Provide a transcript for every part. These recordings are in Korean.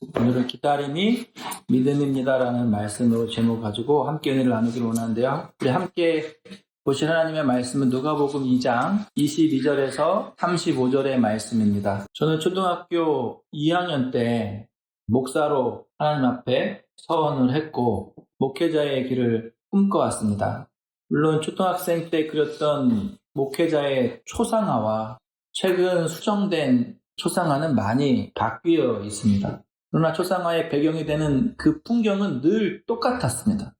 오늘은 기다림이 믿음입니다라는 말씀으로 제목 가지고 함께 은혜를 나누기를 원하는데요. 우리 함께 보실 하나님의 말씀은 누가복음 2장 22절에서 35절의 말씀입니다. 저는 초등학교 2학년 때 목사로 하나님 앞에 서원을 했고 목회자의 길을 꿈꿔왔습니다. 물론 초등학생 때 그렸던 목회자의 초상화와 최근 수정된 초상화는 많이 바뀌어 있습니다. 그러나 초상화의 배경이 되는 그 풍경은 늘 똑같았습니다.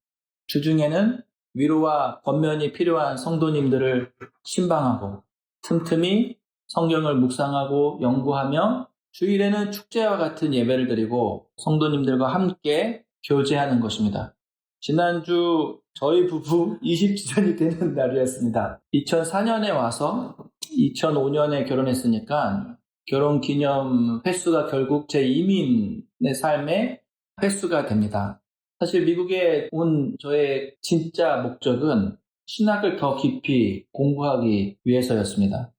주중에는 위로와 권면이 필요한 성도님들을 신방하고 틈틈이 성경을 묵상하고 연구하며 주일에는 축제와 같은 예배를 드리고 성도님들과 함께 교제하는 것입니다. 지난주 저희 부부 20주년이 되는 날이었습니다. 2004년에 와서 2005년에 결혼했으니까 결혼 기념 횟수가 결국 제 이민의 삶의 횟수가 됩니다. 사실 미국에 온 저의 진짜 목적은 신학을 더 깊이 공부하기 위해서였습니다.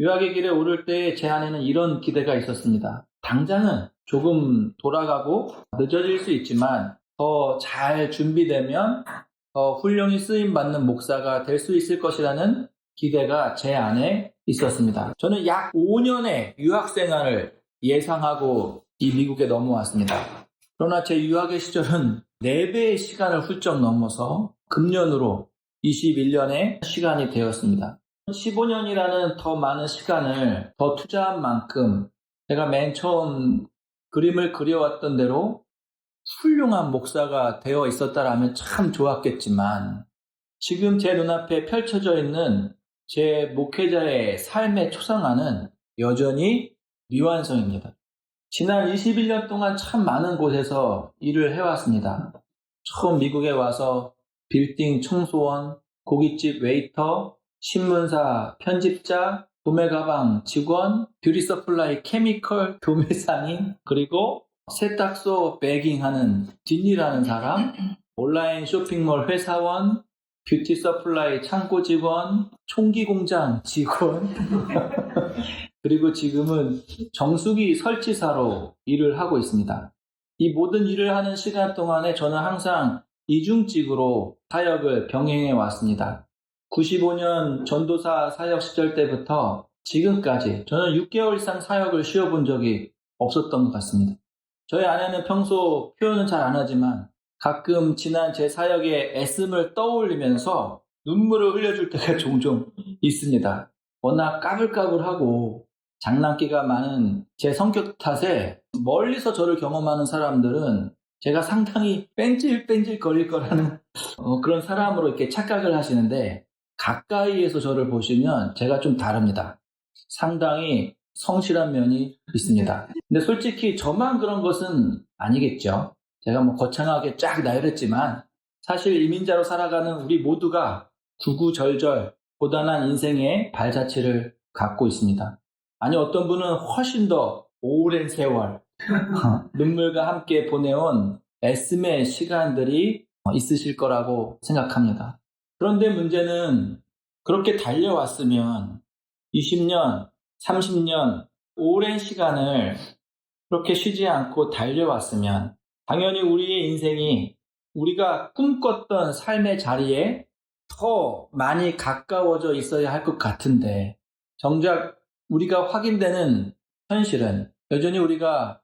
유학의 길에 오를 때 제 안에는 이런 기대가 있었습니다. 당장은 조금 돌아가고 늦어질 수 있지만 더 잘 준비되면 더 훌륭히 쓰임받는 목사가 될 수 있을 것이라는 기대가 제 안에 있었습니다. 저는 약 5년의 유학 생활을 예상하고 이 미국에 넘어왔습니다. 그러나 제 유학의 시절은 4배의 시간을 훌쩍 넘어서 금년으로 21년의 시간이 되었습니다. 15년이라는 더 많은 시간을 더 투자한 만큼 제가 맨 처음 그림을 그려왔던 대로 훌륭한 목사가 되어 있었다라면 참 좋았겠지만 지금 제 눈앞에 펼쳐져 있는 제 목회자의 삶의 초상화는 여전히 미완성입니다. 지난 21년 동안 참 많은 곳에서 일을 해왔습니다. 처음 미국에 와서 빌딩 청소원, 고깃집 웨이터, 신문사 편집자, 도매 가방 직원, 뷰티 서플라이 케미컬 도매상인, 그리고 세탁소 배깅하는 딘이라는 사람, 온라인 쇼핑몰 회사원, 뷰티 서플라이 창고 직원, 총기 공장 직원, 그리고 지금은 정수기 설치사로 일을 하고 있습니다. 이 모든 일을 하는 시간 동안에 저는 항상 이중직으로 사역을 병행해 왔습니다. 95년 전도사 사역 시절 때부터 지금까지 저는 6개월 이상 사역을 쉬어본 적이 없었던 것 같습니다. 저희 아내는 평소 표현은 잘 안 하지만 가끔 지난 제 사역의 애씀을 떠올리면서 눈물을 흘려줄 때가 종종 있습니다. 워낙 까불까불하고 장난기가 많은 제 성격 탓에 멀리서 저를 경험하는 사람들은 제가 상당히 뺀질뺀질 거릴 거라는 그런 사람으로 이렇게 착각을 하시는데 가까이에서 저를 보시면 제가 좀 다릅니다. 상당히 성실한 면이 있습니다. 근데 솔직히 저만 그런 것은 아니겠죠. 제가 거창하게 쫙 나열했지만 사실 이민자로 살아가는 우리 모두가 구구절절 고단한 인생의 발자취를 갖고 있습니다. 아니 어떤 분은 훨씬 더 오랜 세월 눈물과 함께 보내온 애씀의 시간들이 있으실 거라고 생각합니다. 그런데 문제는 그렇게 달려왔으면 20년, 30년 오랜 시간을 그렇게 쉬지 않고 달려왔으면 당연히 우리의 인생이 우리가 꿈꿨던 삶의 자리에 더 많이 가까워져 있어야 할 것 같은데 정작 우리가 확인되는 현실은 여전히 우리가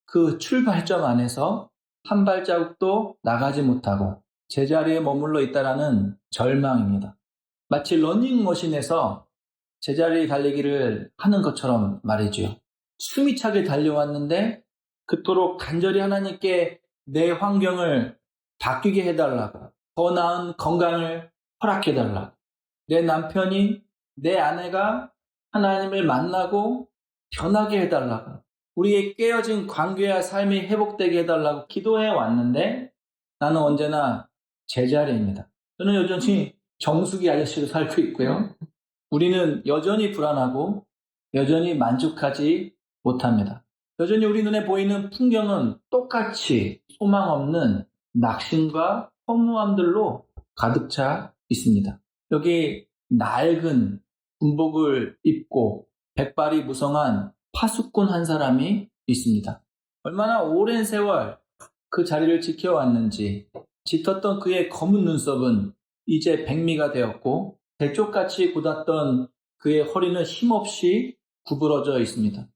그 출발점 안에서 한 발자국도 나가지 못하고 제자리에 머물러 있다라는 절망입니다. 마치 러닝머신에서 제자리 달리기를 하는 것처럼 말이죠. 숨이 차게 달려왔는데 그토록 간절히 하나님께 내 환경을 바뀌게 해달라고, 더 나은 건강을 허락해달라고, 내 남편이, 내 아내가 하나님을 만나고 변하게 해달라고, 우리의 깨어진 관계와 삶이 회복되게 해달라고 기도해 왔는데 나는 언제나 제자리입니다. 저는 여전히 정수기 아저씨로 살고 있고요. 우리는 여전히 불안하고 여전히 만족하지 못합니다. 여전히 우리 눈에 보이는 풍경은 똑같이 소망 없는 낙심과 허무함들로 가득 차 있습니다. 여기 낡은 군복을 입고 백발이 무성한 파수꾼 한 사람이 있습니다. 얼마나 오랜 세월 그 자리를 지켜왔는지 짙었던 그의 검은 눈썹은 이제 백미가 되었고 대쪽같이 곧았던 그의 허리는 힘없이 구부러져 있습니다.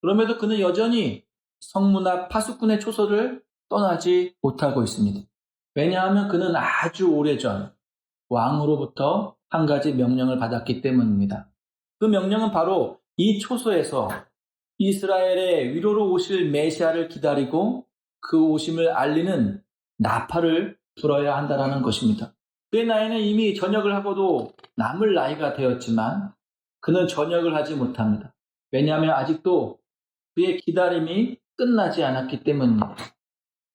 그럼에도 그는 여전히 성문 앞 파수꾼의 초소를 떠나지 못하고 있습니다. 왜냐하면 그는 아주 오래전 왕으로부터 한 가지 명령을 받았기 때문입니다. 그 명령은 바로 이 초소에서 이스라엘의 위로로 오실 메시아를 기다리고 그 오심을 알리는 나팔을 불어야 한다는 것입니다. 그의 나이는 이미 전역을 하고도 남을 나이가 되었지만 그는 전역을 하지 못합니다. 왜냐하면 아직도 그의 기다림이 끝나지 않았기 때문입니다.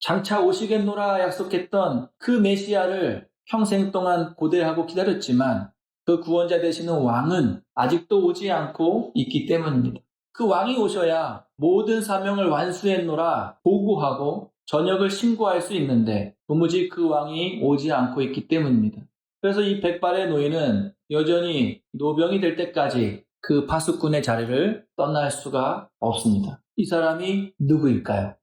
장차 오시겠노라 약속했던 그 메시아를 평생 동안 고대하고 기다렸지만 그 구원자 되시는 왕은 아직도 오지 않고 있기 때문입니다. 그 왕이 오셔야 모든 사명을 완수했노라 보고하고 전역을 신고할 수 있는데 도무지 그 왕이 오지 않고 있기 때문입니다. 그래서 이 백발의 노인은 여전히 노병이 될 때까지 그 파수꾼의 자리를 떠날 수가 없습니다. 이 사람이 누구일까요?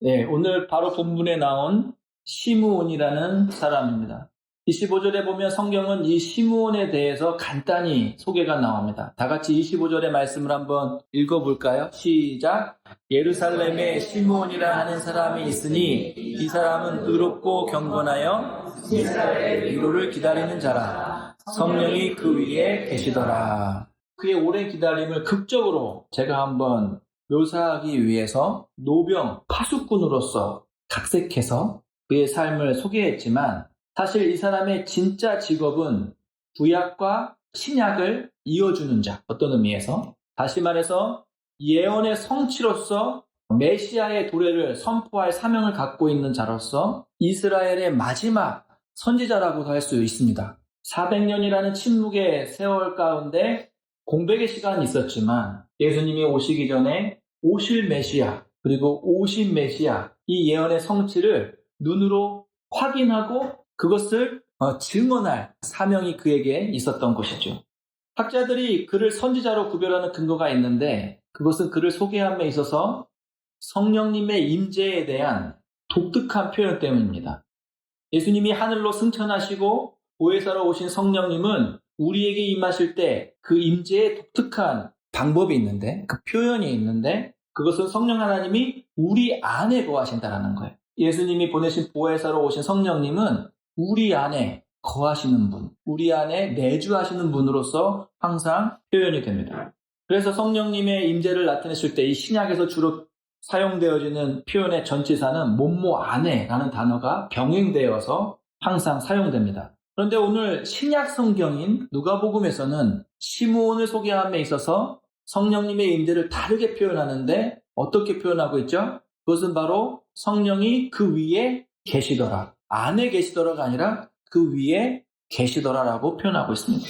네, 오늘 바로 본문에 나온 시므온이라는 사람입니다. 25절에 보면 성경은 이 시므온에 대해서 간단히 소개가 나옵니다. 다 같이 25절의 말씀을 한번 읽어볼까요? 시작! 예루살렘에 시므온이라 하는 사람이 있으니 이 사람은 의롭고 경건하여 이스라엘의 위로를 기다리는 자라. 성령이 그 위에 계시더라. 그의 오랜 기다림을 극적으로 제가 한번 묘사하기 위해서 노병, 파수꾼으로서 각색해서 그의 삶을 소개했지만 사실 이 사람의 진짜 직업은 구약과 신약을 이어주는 자, 어떤 의미에서 다시 말해서 예언의 성취로서 메시아의 도래를 선포할 사명을 갖고 있는 자로서 이스라엘의 마지막 선지자라고도 할 수 있습니다. 400년이라는 침묵의 세월 가운데 공백의 시간이 있었지만 예수님이 오시기 전에 오실 메시아 그리고 오신 메시아 이 예언의 성취를 눈으로 확인하고 그것을 증언할 사명이 그에게 있었던 것이죠. 학자들이 그를 선지자로 구별하는 근거가 있는데 그것은 그를 소개함에 있어서 성령님의 임재에 대한 독특한 표현 때문입니다. 예수님이 하늘로 승천하시고 보혜사로 오신 성령님은 우리에게 임하실 때 그 임재의 독특한 방법이 있는데 그 표현이 있는데 그것은 성령 하나님이 우리 안에 거하신다는 거예요. 예수님이 보내신 보혜사로 오신 성령님은 우리 안에 거하시는 분, 우리 안에 내주하시는 분으로서 항상 표현이 됩니다. 그래서 성령님의 임재를 나타내실 때 이 신약에서 주로 사용되어지는 표현의 전치사는 몸모 안에라는 단어가 병행되어서 항상 사용됩니다. 그런데 오늘 신약 성경인 누가복음에서는 시므온을 소개함에 있어서 성령님의 임재를 다르게 표현하는데 어떻게 표현하고 있죠? 그것은 바로 성령이 그 위에 계시더라. 안에 계시더라가 아니라 그 위에 계시더라라고 표현하고 있습니다.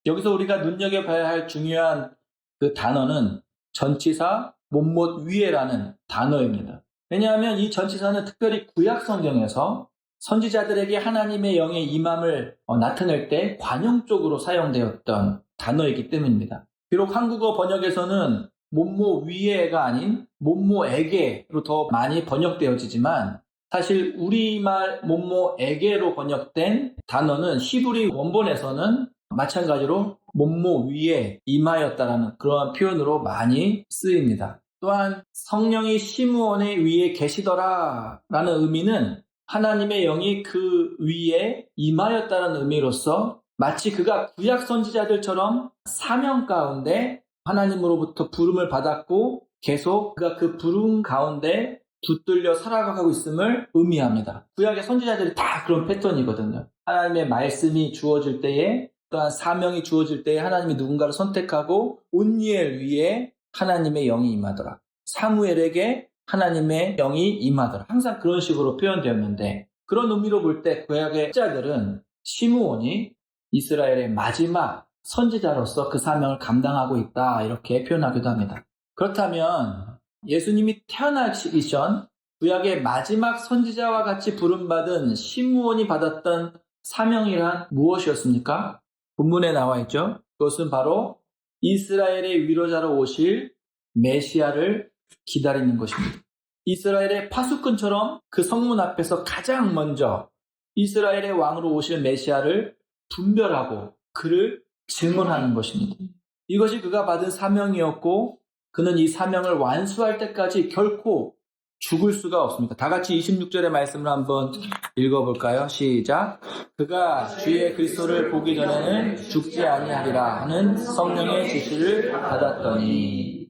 여기서 우리가 눈여겨봐야 할 중요한 그 단어는 전치사 못못 위에라는 단어입니다. 왜냐하면 이 전치사는 특별히 구약 성경에서 선지자들에게 하나님의 영의 임함을 나타낼 때 관용적으로 사용되었던 단어이기 때문입니다. 비록 한국어 번역에서는 못모 위에가 아닌 못모에게로 더 많이 번역되어지지만 사실 우리말 못모에게로 번역된 단어는 히브리 원본에서는 마찬가지로 못모 위에 임하였다라는 그러한 표현으로 많이 쓰입니다. 또한 성령이 시므온의 위에 계시더라라는 의미는 하나님의 영이 그 위에 임하였다는 의미로서 마치 그가 구약 선지자들처럼 사명 가운데 하나님으로부터 부름을 받았고 계속 그가 그 부름 가운데 붙들려 살아가고 있음을 의미합니다. 구약의 선지자들이 다 그런 패턴이거든요. 하나님의 말씀이 주어질 때에 또한 사명이 주어질 때에 하나님이 누군가를 선택하고 온니엘 위에 하나님의 영이 임하더라. 사무엘에게 하나님의 영이 임하더라. 항상 그런 식으로 표현되었는데 그런 의미로 볼 때 구약의 학자들은 시므온이 이스라엘의 마지막 선지자로서 그 사명을 감당하고 있다 이렇게 표현하기도 합니다. 그렇다면 예수님이 태어나시기 전 구약의 마지막 선지자와 같이 부름받은 시므온이 받았던 사명이란 무엇이었습니까? 본문에 나와 있죠. 그것은 바로 이스라엘의 위로자로 오실 메시아를 기다리는 것입니다. 이스라엘의 파수꾼처럼 그 성문 앞에서 가장 먼저 이스라엘의 왕으로 오실 메시아를 분별하고 그를 증언하는 것입니다. 이것이 그가 받은 사명이었고 그는 이 사명을 완수할 때까지 결코 죽을 수가 없습니다. 다 같이 26절의 말씀을 한번 읽어볼까요? 시작. 그가 주의 그리스도를 보기 전에는 죽지 아니하리라 하는 성령의 지시를 받았더니,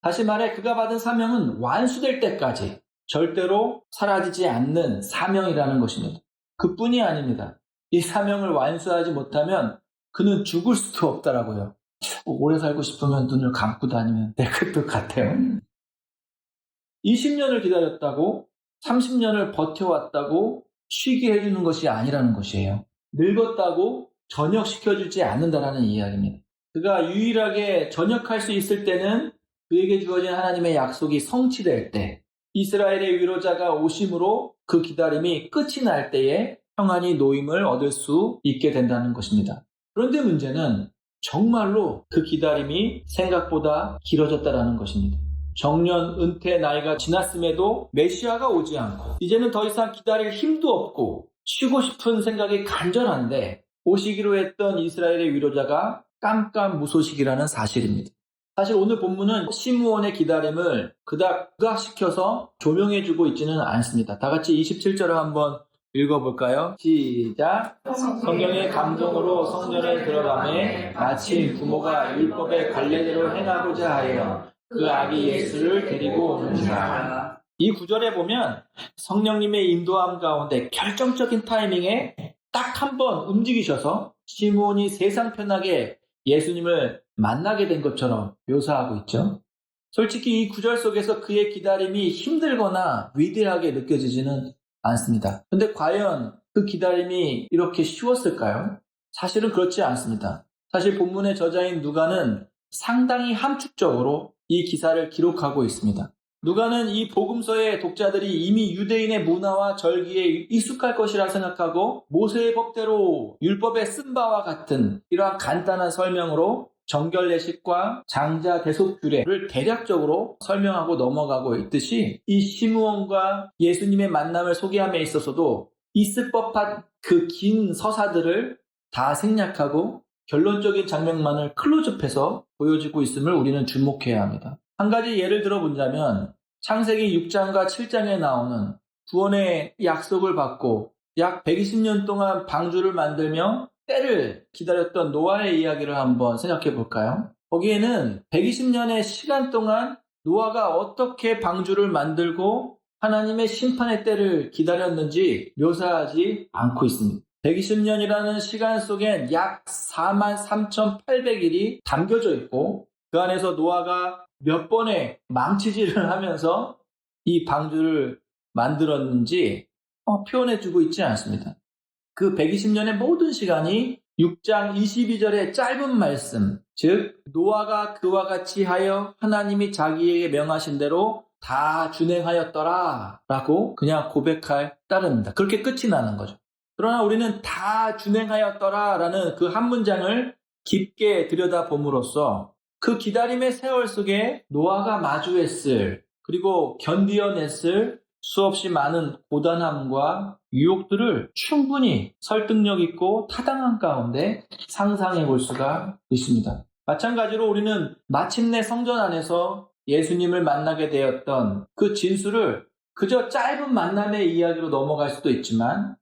다시 말해 그가 받은 사명은 완수될 때까지 절대로 사라지지 않는 사명이라는 것입니다. 그뿐이 아닙니다. 이 사명을 완수하지 못하면 그는 죽을 수도 없더라고요. 오래 살고 싶으면 눈을 감고 다니면 될 것도 같아요. 20년을 기다렸다고 30년을 버텨왔다고 쉬게 해주는 것이 아니라는 것이에요. 늙었다고 전역시켜주지 않는다라는 이야기입니다. 그가 유일하게 전역할 수 있을 때는 그에게 주어진 하나님의 약속이 성취될 때, 이스라엘의 위로자가 오심으로 그 기다림이 끝이 날 때에 평안히 노임을 얻을 수 있게 된다는 것입니다. 그런데 문제는 정말로 그 기다림이 생각보다 길어졌다는 것입니다. 정년, 은퇴 나이가 지났음에도 메시아가 오지 않고 이제는 더 이상 기다릴 힘도 없고 쉬고 싶은 생각이 간절한데 오시기로 했던 이스라엘의 위로자가 깜깜무소식이라는 사실입니다. 사실 오늘 본문은 시므온의 기다림을 그닥 부각시켜서 조명해주고 있지는 않습니다. 다 같이 27절을 한번 읽어볼까요? 시작. 성령의 감동으로 성전에 들어가매 마침 부모가 율법의 관례대로 행하고자 하여 그 아기 예수를 데리고 오는지라. 이 구절에 보면 성령님의 인도함 가운데 결정적인 타이밍에 딱 한 번 움직이셔서 시므온이 세상 편하게 예수님을 만나게 된 것처럼 묘사하고 있죠. 솔직히 이 구절 속에서 그의 기다림이 힘들거나 위대하게 느껴지지는 않습니다. 근데 과연 그 기다림이 이렇게 쉬웠을까요? 사실은 그렇지 않습니다. 사실 본문의 저자인 누가는 상당히 함축적으로 이 기사를 기록하고 있습니다. 누가는 이 복음서의 독자들이 이미 유대인의 문화와 절기에 익숙할 것이라 생각하고 모세의 법대로 율법에 쓴 바와 같은 이러한 간단한 설명으로 정결례식과 장자 대속 규례를 대략적으로 설명하고 넘어가고 있듯이 이 시므온과 예수님의 만남을 소개함에 있어서도 있을 법한 그 긴 서사들을 다 생략하고 결론적인 장면만을 클로즈업해서 보여주고 있음을 우리는 주목해야 합니다. 한 가지 예를 들어본다면 창세기 6장과 7장에 나오는 구원의 약속을 받고 약 120년 동안 방주를 만들며 때를 기다렸던 노아의 이야기를 한번 생각해 볼까요? 거기에는 120년의 시간 동안 노아가 어떻게 방주를 만들고 하나님의 심판의 때를 기다렸는지 묘사하지 않고 있습니다. 120년이라는 시간 속엔 약 43,800일이 담겨져 있고 그 안에서 노아가 몇 번의 망치질을 하면서 이 방주를 만들었는지 표현해주고 있지 않습니다. 그 120년의 모든 시간이 6장 22절의 짧은 말씀, 즉 노아가 그와 같이 하여 하나님이 자기에게 명하신 대로 다 준행하였더라 라고 그냥 고백할 따름입니다. 그렇게 끝이 나는 거죠. 그러나 우리는 다 준행하였더라 라는 그 한 문장을 깊게 들여다봄으로써 그 기다림의 세월 속에 노아가 마주했을 그리고 견디어냈을 수없이 많은 고단함과 유혹들을 충분히 설득력 있고 타당한 가운데 상상해 볼 수가 있습니다. 마찬가지로 우리는 마침내 성전 안에서 예수님을 만나게 되었던 그 진수를 그저 짧은 만남의 이야기로 넘어갈 수도 있지만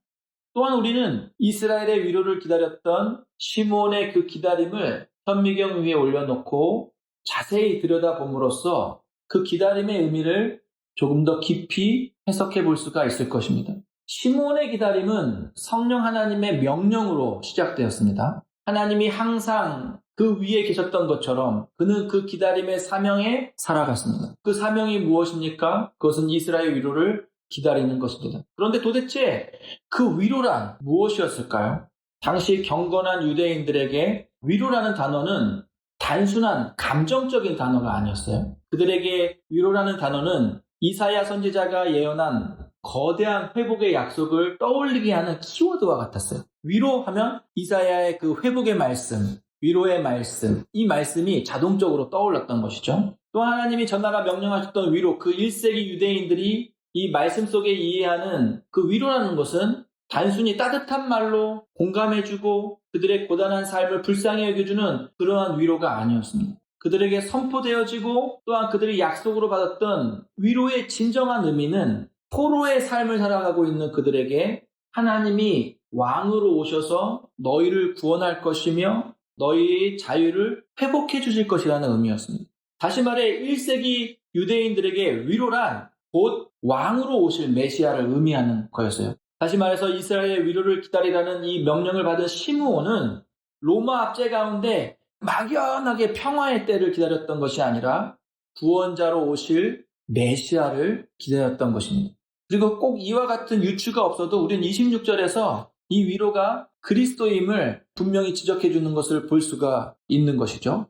또한 우리는 이스라엘의 위로를 기다렸던 시므온의 그 기다림을 현미경 위에 올려놓고 자세히 들여다봄으로써 그 기다림의 의미를 조금 더 깊이 해석해 볼 수가 있을 것입니다. 시므온의 기다림은 성령 하나님의 명령으로 시작되었습니다. 하나님이 항상 그 위에 계셨던 것처럼 그는 그 기다림의 사명에 살아갔습니다. 그 사명이 무엇입니까? 그것은 이스라엘 위로를 기다리는 것입니다. 그런데 도대체 그 위로란 무엇이었을까요? 당시 경건한 유대인들에게 위로라는 단어는 단순한 감정적인 단어가 아니었어요. 그들에게 위로라는 단어는 이사야 선지자가 예언한 거대한 회복의 약속을 떠올리게 하는 키워드와 같았어요. 위로하면 이사야의 그 회복의 말씀, 위로의 말씀, 이 말씀이 자동적으로 떠올랐던 것이죠. 또 하나님이 전나라 명령하셨던 위로, 그 1세기 유대인들이 이 말씀 속에 이해하는 그 위로라는 것은 단순히 따뜻한 말로 공감해주고 그들의 고단한 삶을 불쌍히 여겨주는 그러한 위로가 아니었습니다. 그들에게 선포되어지고 또한 그들이 약속으로 받았던 위로의 진정한 의미는 포로의 삶을 살아가고 있는 그들에게 하나님이 왕으로 오셔서 너희를 구원할 것이며 너희의 자유를 회복해 주실 것이라는 의미였습니다. 다시 말해 1세기 유대인들에게 위로란 곧 왕으로 오실 메시아를 의미하는 거였어요. 다시 말해서 이스라엘의 위로를 기다리라는 이 명령을 받은 시므온은 로마 압제 가운데 막연하게 평화의 때를 기다렸던 것이 아니라 구원자로 오실 메시아를 기다렸던 것입니다. 그리고 꼭 이와 같은 유추가 없어도 우리는 26절에서 이 위로가 그리스도임을 분명히 지적해 주는 것을 볼 수가 있는 것이죠.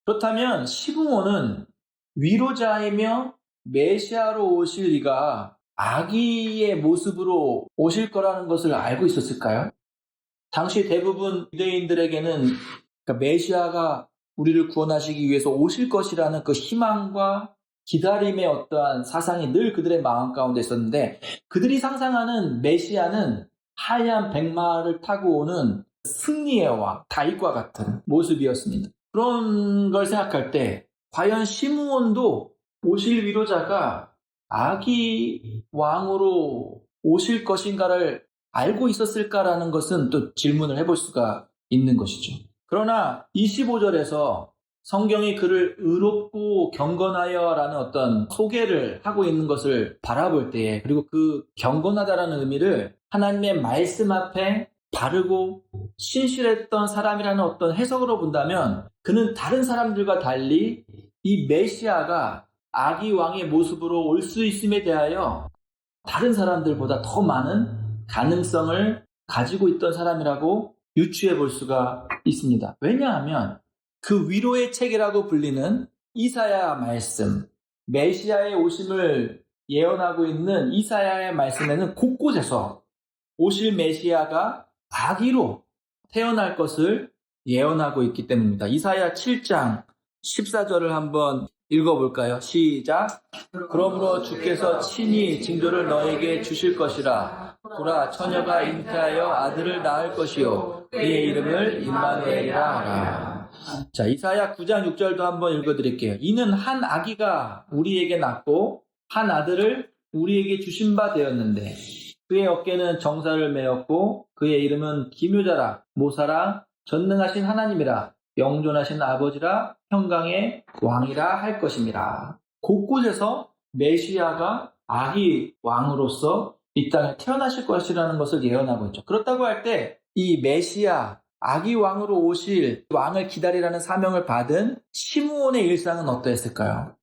그렇다면 시므온은 위로자이며 메시아로 오실 이가 아기의 모습으로 오실 거라는 것을 알고 있었을까요? 당시 대부분 유대인들에게는 메시아가 우리를 구원하시기 위해서 오실 것이라는 그 희망과 기다림의 어떠한 사상이 늘 그들의 마음 가운데 있었는데 그들이 상상하는 메시아는 하얀 백마를 타고 오는 승리의 왕, 다윗과 같은 모습이었습니다. 그런 걸 생각할 때 과연 시므온도 오실 위로자가 아기 왕으로 오실 것인가를 알고 있었을까라는 것은 또 질문을 해볼 수가 있는 것이죠. 그러나 25절에서 성경이 그를 의롭고 경건하여라는 어떤 소개를 하고 있는 것을 바라볼 때에 그리고 그 경건하다라는 의미를 하나님의 말씀 앞에 바르고 신실했던 사람이라는 어떤 해석으로 본다면 그는 다른 사람들과 달리 이 메시아가 아기 왕의 모습으로 올 수 있음에 대하여 다른 사람들보다 더 많은 가능성을 가지고 있던 사람이라고 유추해 볼 수가 있습니다. 왜냐하면 그 위로의 책이라고 불리는 이사야 말씀, 메시아의 오심을 예언하고 있는 이사야의 말씀에는 곳곳에서 오실 메시아가 아기로 태어날 것을 예언하고 있기 때문입니다. 이사야 7장 14절을 한번 읽어볼까요? 시작. 그러므로 주께서 친히 징조를 너에게 주실 것이라. 보라, 처녀가 잉태하여 아들을 낳을 것이요 그의 이름을 임마누엘이라 하라. 자, 이사야 9장 6절도 한번 읽어드릴게요. 이는 한 아기가 우리에게 낳고 한 아들을 우리에게 주신 바 되었는데 그의 어깨는 정사를 메었고 그의 이름은 기묘자라, 모사라, 전능하신 하나님이라, 영존하신 아버지라, 평강의 왕이라 할 것입니다. 곳곳에서 메시아가 아기 왕으로서 이 땅에 태어나실 것이라는 것을 예언하고 있죠. 그렇다고 할 때 이 메시아, 아기 왕으로 오실 왕을 기다리라는 사명을 받은 시므온의 일상은 어떠했을까요?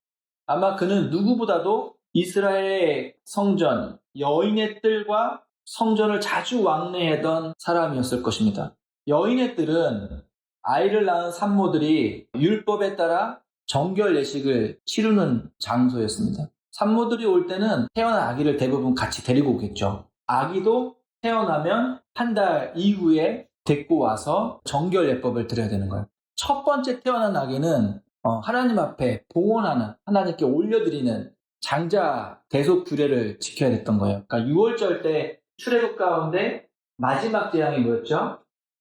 아마 그는 누구보다도 이스라엘의 성전, 여인의 뜰과 성전을 자주 왕래하던 사람이었을 것입니다. 여인의 뜰은 아이를 낳은 산모들이 율법에 따라 정결 예식을 치르는 장소였습니다. 산모들이 올 때는 태어난 아기를 대부분 같이 데리고 오겠죠. 아기도 태어나면 한 달 이후에 데리고 와서 정결 예법을 드려야 되는 거예요. 첫 번째 태어난 아기는 하나님 앞에 봉헌하는, 하나님께 올려드리는 장자 대속 규례를 지켜야 됐던 거예요. 그러니까 6월절 때 출애굽 가운데 마지막 재앙이 뭐였죠?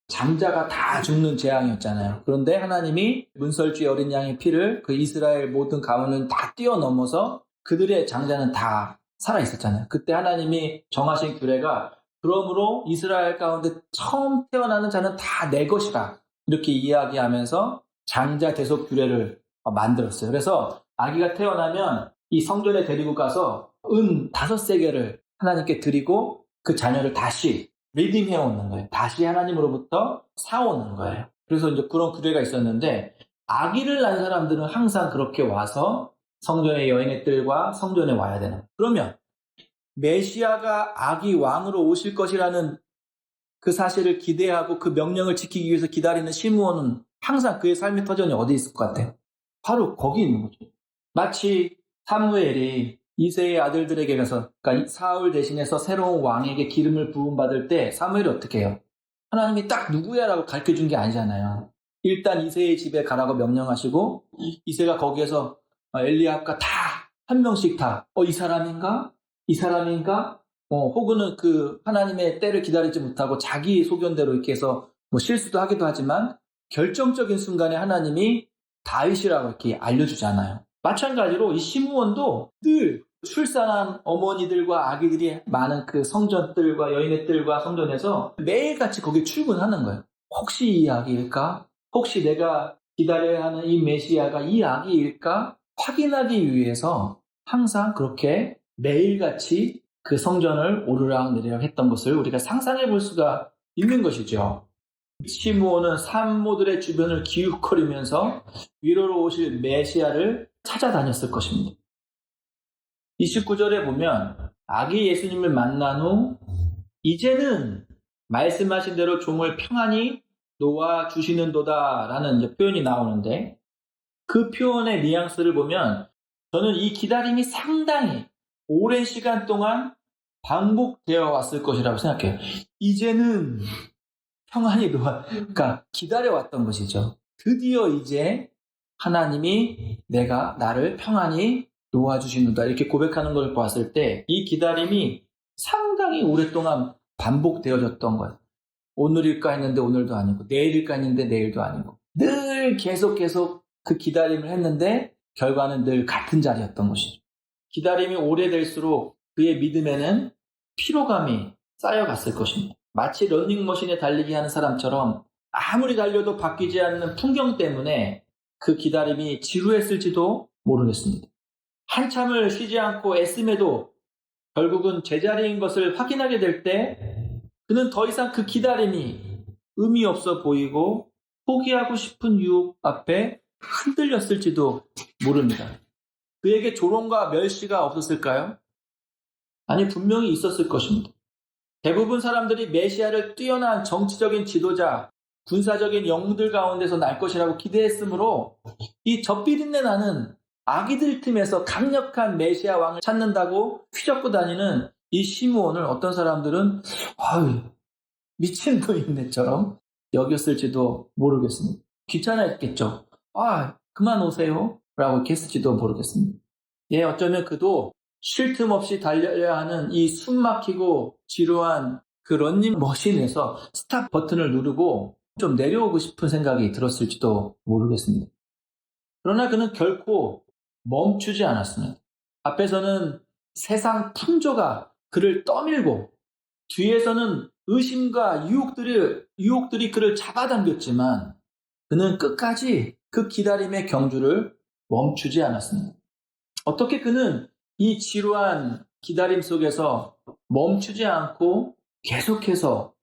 장자가 다 죽는 재앙이었잖아요. 그런데 하나님이 문설주의 어린 양의 피를 그 이스라엘 모든 가문을 다 뛰어넘어서 그들의 장자는 다 살아있었잖아요. 그때 하나님이 정하신 규례가 그러므로 이스라엘 가운데 처음 태어나는 자는 다 내 것이다. 이렇게 이야기하면서 장자 대속 규례를 만들었어요. 그래서 아기가 태어나면 이 성전에 데리고 가서 은 5세겔을 하나님께 드리고 그 자녀를 다시 리딩해 오는 거예요. 다시 하나님으로부터 사오는 거예요. 그래서 이제 그런 규례가 있었는데 아기를 낳은 사람들은 항상 그렇게 와서 성전의 여인의 뜰과 성전에 와야 되는 거예요. 그러면 메시아가 아기 왕으로 오실 것이라는 그 사실을 기대하고 그 명령을 지키기 위해서 기다리는 시므온은 항상 그의 삶의 터전이 어디 있을 것 같아요? 바로 거기 있는 거죠. 마치 사무엘이 이새의 아들들에게 가서, 그러니까 사울 대신해서 새로운 왕에게 기름을 부음받을 때 사무엘이 어떻게 해요? 하나님이 딱 누구야라고 가르쳐준 게 아니잖아요. 일단 이새의 집에 가라고 명령하시고 이새가 거기에서 엘리압과 다 한 명씩 다 이 사람인가? 이 사람인가? 혹은 그 하나님의 때를 기다리지 못하고 자기 소견대로 이렇게 해서 뭐 실수도 하기도 하지만 결정적인 순간에 하나님이 다윗이라고 이렇게 알려주잖아요. 마찬가지로 이 시므온도 늘 출산한 어머니들과 아기들이 많은 그 성전들과 여인네들과 성전에서 매일같이 거기 출근하는 거예요. 혹시 이 아기일까? 혹시 내가 기다려야 하는 이 메시아가 이 아기일까? 확인하기 위해서 항상 그렇게 매일같이 그 성전을 오르락내리락 했던 것을 우리가 상상해 볼 수가 있는 것이죠. 시므온은 산모들의 주변을 기웃거리면서 위로로 오실 메시아를 찾아다녔을 것입니다. 29절에 보면 아기 예수님을 만난 후 이제는 말씀하신 대로 종을 평안히 놓아주시는도다 라는 이제 표현이 나오는데 그 표현의 뉘앙스를 보면 저는 이 기다림이 상당히 오랜 시간 동안 반복되어 왔을 것이라고 생각해요. 이제는 평안히 그러니까 기다려왔던 것이죠. 드디어 이제 하나님이 나를 평안히 놓아주시는다 이렇게 고백하는 걸 봤을 때 이 기다림이 상당히 오랫동안 반복되어졌던 거예요. 오늘일까 했는데 오늘도 아니고 내일일까 했는데 내일도 아니고 늘 계속 그 기다림을 했는데 결과는 늘 같은 자리였던 것이죠. 기다림이 오래될수록 그의 믿음에는 피로감이 쌓여갔을 것입니다. 마치 러닝머신에 달리기 하는 사람처럼 아무리 달려도 바뀌지 않는 풍경 때문에 그 기다림이 지루했을지도 모르겠습니다. 한참을 쉬지 않고 애씀에도 결국은 제자리인 것을 확인하게 될 때 그는 더 이상 그 기다림이 의미 없어 보이고 포기하고 싶은 유혹 앞에 흔들렸을지도 모릅니다. 그에게 조롱과 멸시가 없었을까요? 아니, 분명히 있었을 것입니다. 대부분 사람들이 메시아를 뛰어난 정치적인 지도자, 군사적인 영웅들 가운데서 날 것이라고 기대했으므로 이 젖비린내 나는 아기들 틈에서 강력한 메시아 왕을 찾는다고 휘젓고 다니는 이 시므온을 어떤 사람들은 미친 노인네처럼 여겼을지도 모르겠습니다. 귀찮아했겠죠. 그만 오세요 라고 이렇게 했을지도 모르겠습니다. 어쩌면 그도 쉴 틈 없이 달려야 하는 이 숨막히고 지루한 그 런닝머신에서 스탑 버튼을 누르고 좀 내려오고 싶은 생각이 들었을지도 모르겠습니다. 그러나 그는 결코 멈추지 않았습니다. 앞에서는 세상 풍조가 그를 떠밀고 뒤에서는 의심과 유혹들이 그를 잡아당겼지만 그는 끝까지 그 기다림의 경주를 멈추지 않았습니다. 어떻게 그는 이 지루한 기다림 속에서 멈추지 않고 계속해서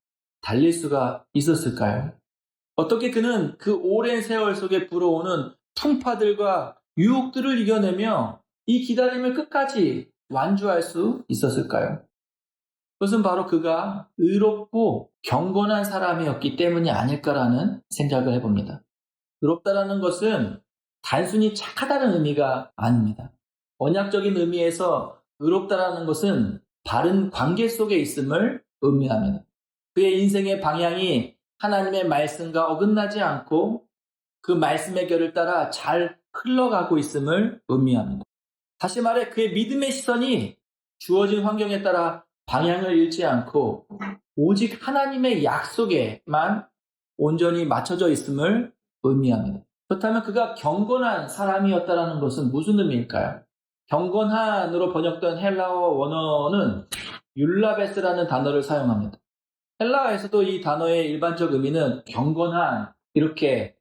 달릴 수가 있었을까요? 어떻게 그는 그 오랜 세월 속에 불어오는 풍파들과 유혹들을 이겨내며 이 기다림을 끝까지 완주할 수 있었을까요? 그것은 바로 그가 의롭고 경건한 사람이었기 때문이 아닐까라는 생각을 해봅니다. 의롭다라는 것은 단순히 착하다는 의미가 아닙니다. 언약적인 의미에서 의롭다라는 것은 바른 관계 속에 있음을 의미합니다. 그의 인생의 방향이 하나님의 말씀과 어긋나지 않고 그 말씀의 결을 따라 잘 흘러가고 있음을 의미합니다. 다시 말해 그의 믿음의 시선이 주어진 환경에 따라 방향을 잃지 않고 오직 하나님의 약속에만 온전히 맞춰져 있음을 의미합니다. 그렇다면 그가 경건한 사람이었다는 것은 무슨 의미일까요? 경건한으로 번역된 헬라어 원어는 율라베스라는 단어를 사용합니다. 헬라어에서도 이 단어의 일반적 의미는 경건한 이렇게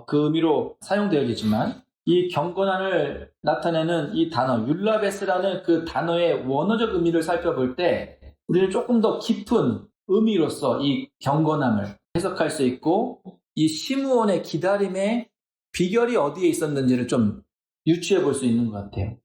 그 의미로 사용되어지지만 이 경건함을 나타내는 이 단어 율라베스라는 그 단어의 원어적 의미를 살펴볼 때 우리는 조금 더 깊은 의미로서 이 경건함을 해석할 수 있고 이 시므온의 기다림의 비결이 어디에 있었는지를 좀 유추해 볼 수 있는 것 같아요.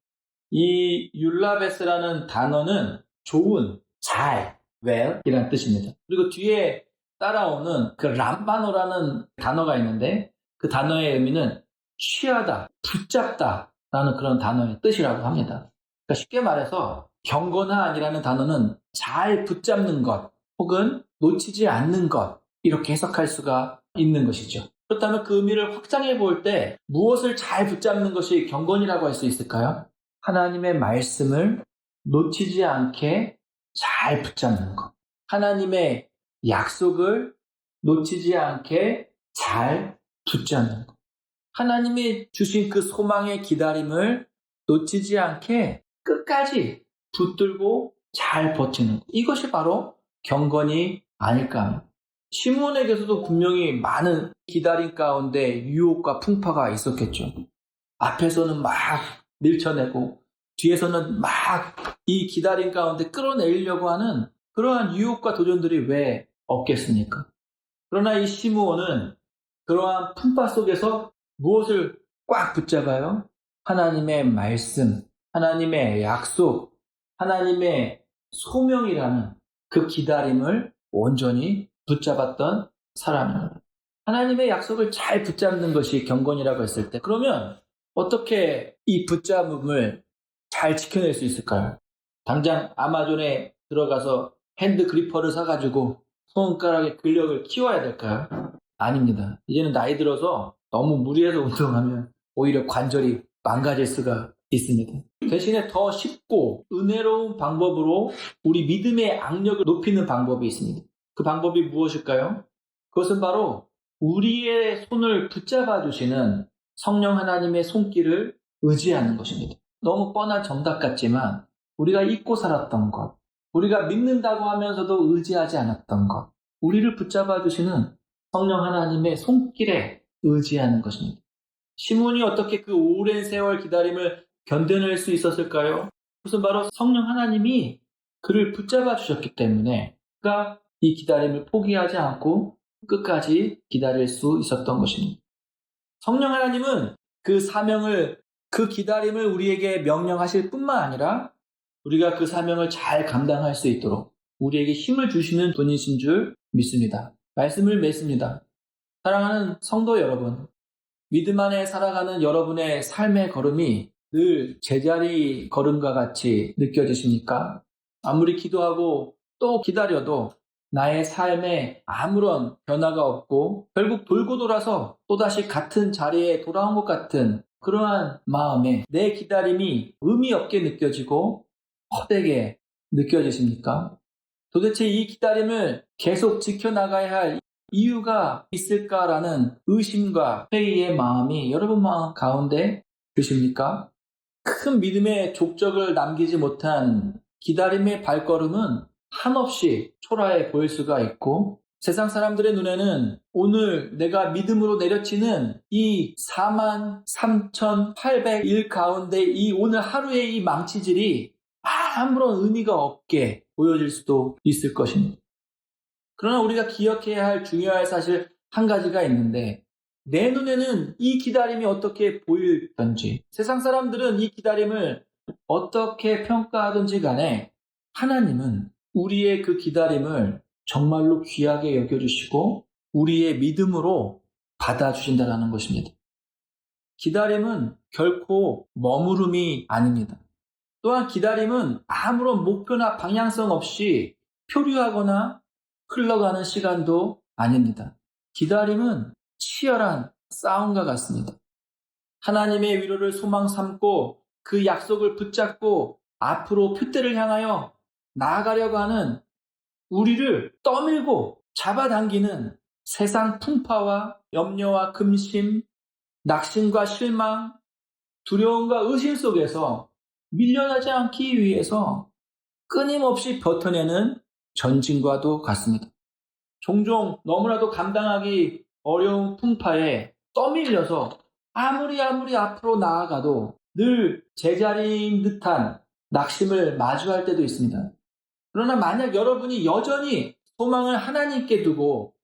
이 율라베스라는 단어는 좋은, 잘, well 이라는 뜻입니다. 그리고 뒤에 따라오는 그 람바노라는 단어가 있는데 그 단어의 의미는 취하다, 붙잡다 라는 그런 단어의 뜻이라고 합니다. 그러니까 쉽게 말해서 경건한이라는 단어는 잘 붙잡는 것 혹은 놓치지 않는 것 이렇게 해석할 수가 있는 것이죠. 그렇다면 그 의미를 확장해 볼 때 무엇을 잘 붙잡는 것이 경건이라고 할 수 있을까요? 하나님의 말씀을 놓치지 않게 잘 붙잡는 것. 하나님의 약속을 놓치지 않게 잘 붙잡는 것. 하나님이 주신 그 소망의 기다림을 놓치지 않게 끝까지 붙들고 잘 버티는 것. 이것이 바로 경건이 아닐까 합니다. 시므온에게서도 분명히 많은 기다림 가운데 유혹과 풍파가 있었겠죠. 앞에서는 막 밀쳐내고 뒤에서는 막 이 기다림 가운데 끌어내리려고 하는 그러한 유혹과 도전들이 왜 없겠습니까? 그러나 이 시므온은 그러한 풍파 속에서 무엇을 꽉 붙잡아요? 하나님의 말씀, 하나님의 약속, 하나님의 소명이라는 그 기다림을 온전히 붙잡았던 사람입니다. 하나님의 약속을 잘 붙잡는 것이 경건이라고 했을 때, 그러면 어떻게 이 붙잡음을 잘 지켜낼 수 있을까요? 당장 아마존에 들어가서 핸드 그리퍼를 사가지고 손가락의 근력을 키워야 될까요? 아닙니다. 이제는 나이 들어서 너무 무리해서 운동하면 오히려 관절이 망가질 수가 있습니다. 대신에 더 쉽고 은혜로운 방법으로 우리 믿음의 악력을 높이는 방법이 있습니다. 그 방법이 무엇일까요? 그것은 바로 우리의 손을 붙잡아 주시는 성령 하나님의 손길을 의지하는 것입니다. 너무 뻔한 정답 같지만 우리가 잊고 살았던 것, 우리가 믿는다고 하면서도 의지하지 않았던 것, 우리를 붙잡아 주시는 성령 하나님의 손길에 의지하는 것입니다. 시므온이 어떻게 그 오랜 세월 기다림을 견뎌낼 수 있었을까요? 그것은 바로 성령 하나님이 그를 붙잡아 주셨기 때문에 그가 이 기다림을 포기하지 않고 끝까지 기다릴 수 있었던 것입니다. 성령 하나님은 그 사명을, 그 기다림을 우리에게 명령하실 뿐만 아니라 우리가 그 사명을 잘 감당할 수 있도록 우리에게 힘을 주시는 분이신 줄 믿습니다. 말씀을 맺습니다. 사랑하는 성도 여러분, 믿음 안에 살아가는 여러분의 삶의 걸음이 늘 제자리 걸음과 같이 느껴지십니까? 아무리 기도하고 또 기다려도 나의 삶에 아무런 변화가 없고 결국 돌고 돌아서 또다시 같은 자리에 돌아온 것 같은 그러한 마음에 내 기다림이 의미 없게 느껴지고 헛되게 느껴지십니까? 도대체 이 기다림을 계속 지켜나가야 할 이유가 있을까라는 의심과 회의의 마음이 여러분 마음 가운데 드십니까? 큰 믿음의 족적을 남기지 못한 기다림의 발걸음은 한없이 초라해 보일 수가 있고 세상 사람들의 눈에는 오늘 내가 믿음으로 내려치는 이 43,800일 가운데 이 오늘 하루의 이 망치질이 아무런 의미가 없게 보여질 수도 있을 것입니다. 그러나 우리가 기억해야 할 중요한 사실 한 가지가 있는데 내 눈에는 이 기다림이 어떻게 보이던지 세상 사람들은 이 기다림을 어떻게 평가하든지 간에 하나님은 우리의 그 기다림을 정말로 귀하게 여겨주시고 우리의 믿음으로 받아주신다는 것입니다. 기다림은 결코 머무름이 아닙니다. 또한 기다림은 아무런 목표나 방향성 없이 표류하거나 흘러가는 시간도 아닙니다. 기다림은 치열한 싸움과 같습니다. 하나님의 위로를 소망 삼고 그 약속을 붙잡고 앞으로 표대를 향하여 나아가려고 하는 우리를 떠밀고 잡아당기는 세상 풍파와 염려와 금심, 낙심과 실망, 두려움과 의심 속에서 밀려나지 않기 위해서 끊임없이 버텨내는 전진과도 같습니다. 종종 너무나도 감당하기 어려운 풍파에 떠밀려서 아무리 앞으로 나아가도 늘 제자리인 듯한 낙심을 마주할 때도 있습니다. 그러나 만약 여러분이 여전히 소망을 하나님께 두고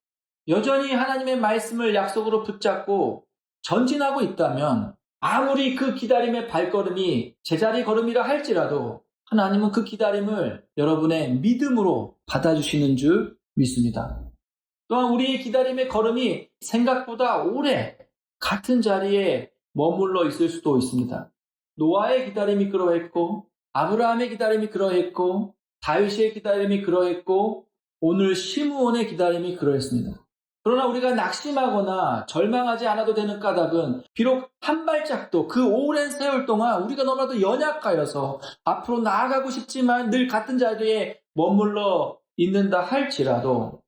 여전히 하나님의 말씀을 약속으로 붙잡고 전진하고 있다면 아무리 그 기다림의 발걸음이 제자리 걸음이라 할지라도 하나님은 그 기다림을 여러분의 믿음으로 받아주시는 줄 믿습니다. 또한 우리의 기다림의 걸음이 생각보다 오래 같은 자리에 머물러 있을 수도 있습니다. 노아의 기다림이 그러했고 아브라함의 기다림이 그러했고 다윗의 기다림이 그러했고 오늘 시므온의 기다림이 그러했습니다. 그러나 우리가 낙심하거나 절망하지 않아도 되는 까닭은 비록 한 발짝도 그 오랜 세월 동안 우리가 너무나도 연약하여서 앞으로 나아가고 싶지만 늘 같은 자리에 머물러 있는다 할지라도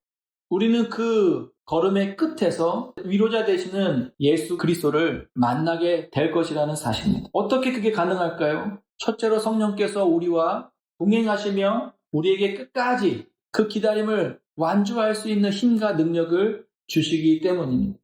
우리는 그 걸음의 끝에서 위로자 되시는 예수 그리스도를 만나게 될 것이라는 사실입니다. 어떻게 그게 가능할까요? 첫째로 성령께서 우리와 동행하시며 우리에게 끝까지 그 기다림을 완주할 수 있는 힘과 능력을 주시기 때문입니다.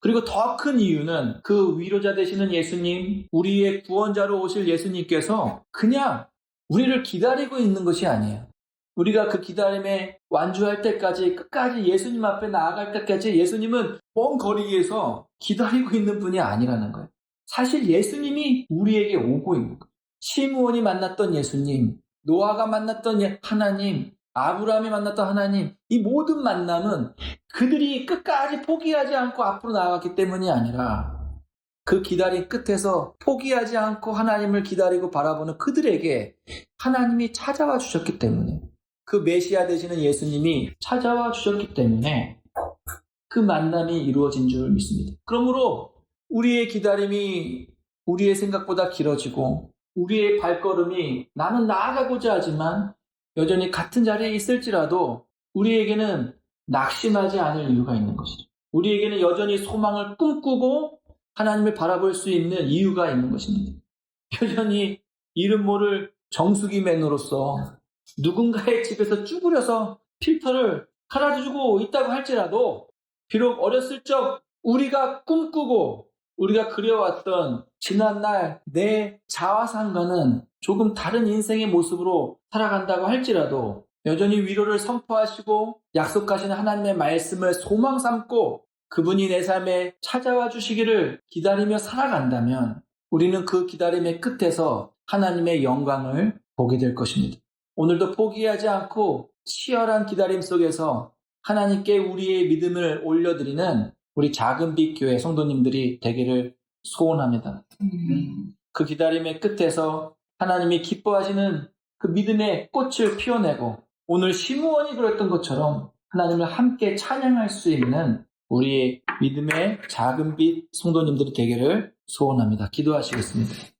그리고 더 큰 이유는 그 위로자 되시는 예수님, 우리의 구원자로 오실 예수님께서 그냥 우리를 기다리고 있는 것이 아니에요. 우리가 그 기다림에 완주할 때까지 끝까지 예수님 앞에 나아갈 때까지 예수님은 먼 거리에서 기다리고 있는 분이 아니라는 거예요. 사실 예수님이 우리에게 오고 있는 거예요. 시므온이 만났던 예수님, 노아가 만났던 하나님, 아브라함이 만났던 하나님, 이 모든 만남은 그들이 끝까지 포기하지 않고 앞으로 나아갔기 때문이 아니라 그 기다림 끝에서 포기하지 않고 하나님을 기다리고 바라보는 그들에게 하나님이 찾아와 주셨기 때문에, 그 메시아 되시는 예수님이 찾아와 주셨기 때문에 그 만남이 이루어진 줄 믿습니다. 그러므로 우리의 기다림이 우리의 생각보다 길어지고 우리의 발걸음이 나는 나아가고자 하지만 여전히 같은 자리에 있을지라도 우리에게는 낙심하지 않을 이유가 있는 것이죠. 우리에게는 여전히 소망을 꿈꾸고 하나님을 바라볼 수 있는 이유가 있는 것입니다. 여전히 이름 모를 정수기맨으로서 누군가의 집에서 쭈그려서 필터를 갈아주고 있다고 할지라도 비록 어렸을 적 우리가 꿈꾸고 우리가 그려왔던 지난날 내 자아상과는 조금 다른 인생의 모습으로 살아간다고 할지라도 여전히 위로를 선포하시고 약속하시는 하나님의 말씀을 소망 삼고 그분이 내 삶에 찾아와 주시기를 기다리며 살아간다면 우리는 그 기다림의 끝에서 하나님의 영광을 보게 될 것입니다. 오늘도 포기하지 않고 치열한 기다림 속에서 하나님께 우리의 믿음을 올려드리는 우리 작은빛 교회 성도님들이 되기를 소원합니다. 그 기다림의 끝에서 하나님이 기뻐하시는 그 믿음의 꽃을 피워내고 오늘 시므온이 그랬던 것처럼 하나님을 함께 찬양할 수 있는 우리의 믿음의 작은빛 성도님들이 되기를 소원합니다. 기도하시겠습니다.